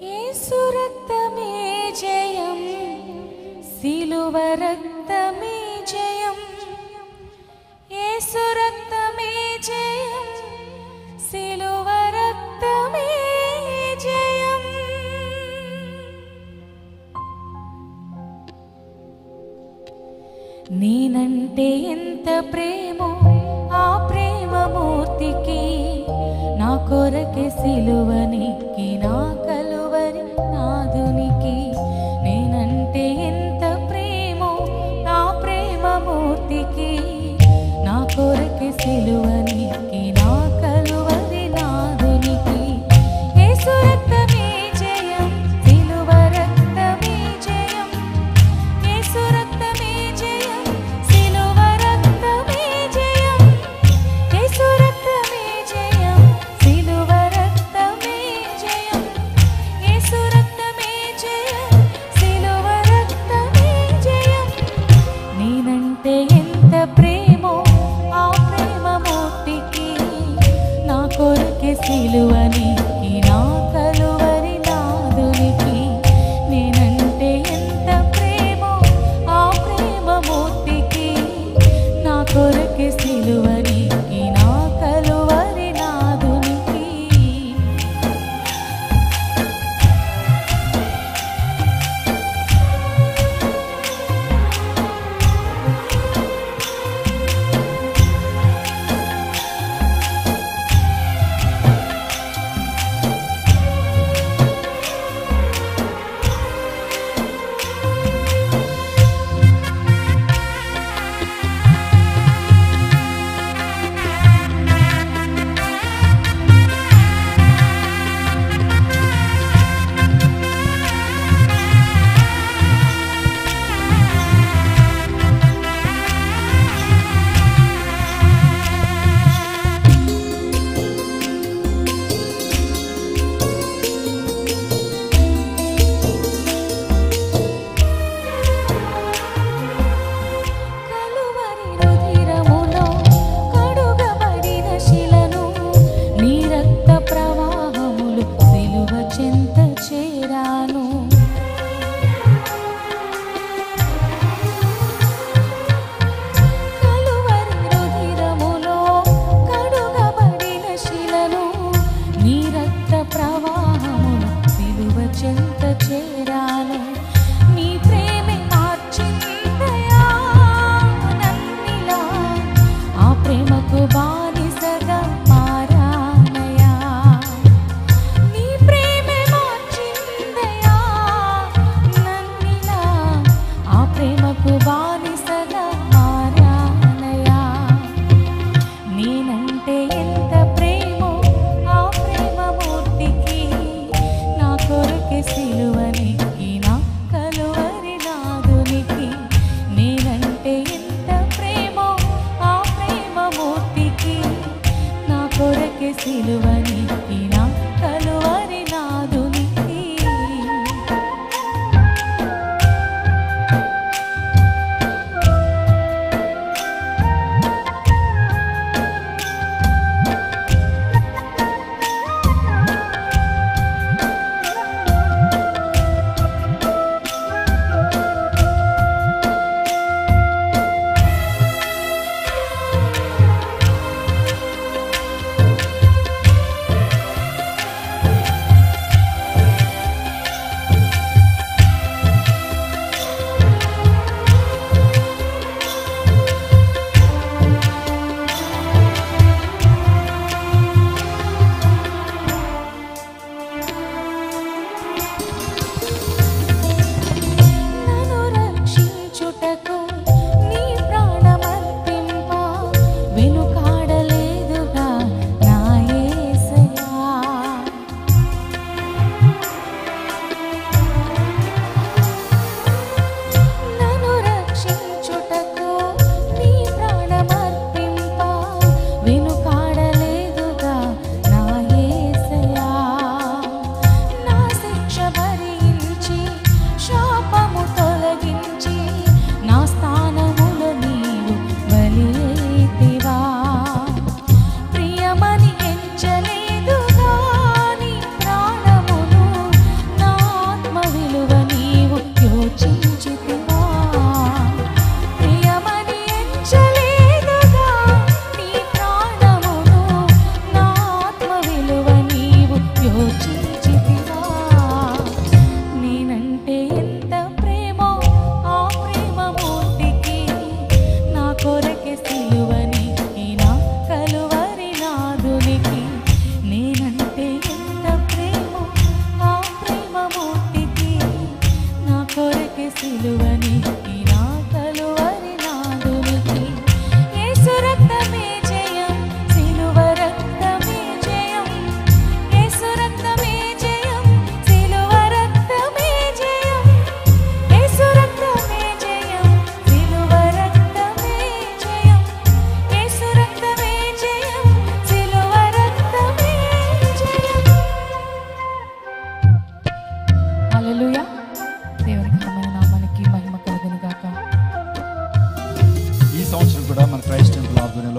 యేసు రక్తమే జయం, సిలువ రక్తమే జయం. యేసు రక్తమే జయం, సిలువ రక్తమే జయం. నేనంటే ఎంత ప్రేమో ఆ ప్రేమమూర్తికి, నా కొరకే సిలువనికి, నా కలువరి నాదునికి. నేనంటే ఎంత ప్రేమో ఆ ప్రేమమూర్తికి, నా కొరకే సిలువనికి, నా కలువరి నాదునికి. యేసు రక్తమే జయం, సిలువ రక్తమే జయం. యేసు రక్తమే జయం, సిలువ రక్తమే జయం. యేసు రక్తమే జయం, సిలువ రక్తమే జయం. హల్లెలూయా. దేవుని ఘనమైన నామానికి మహిమ కలుగును గాక. ఈ సంవత్సరం కూడా మన క్రైస్ట్ టెంపుల్ ఆధ్వర్యంలో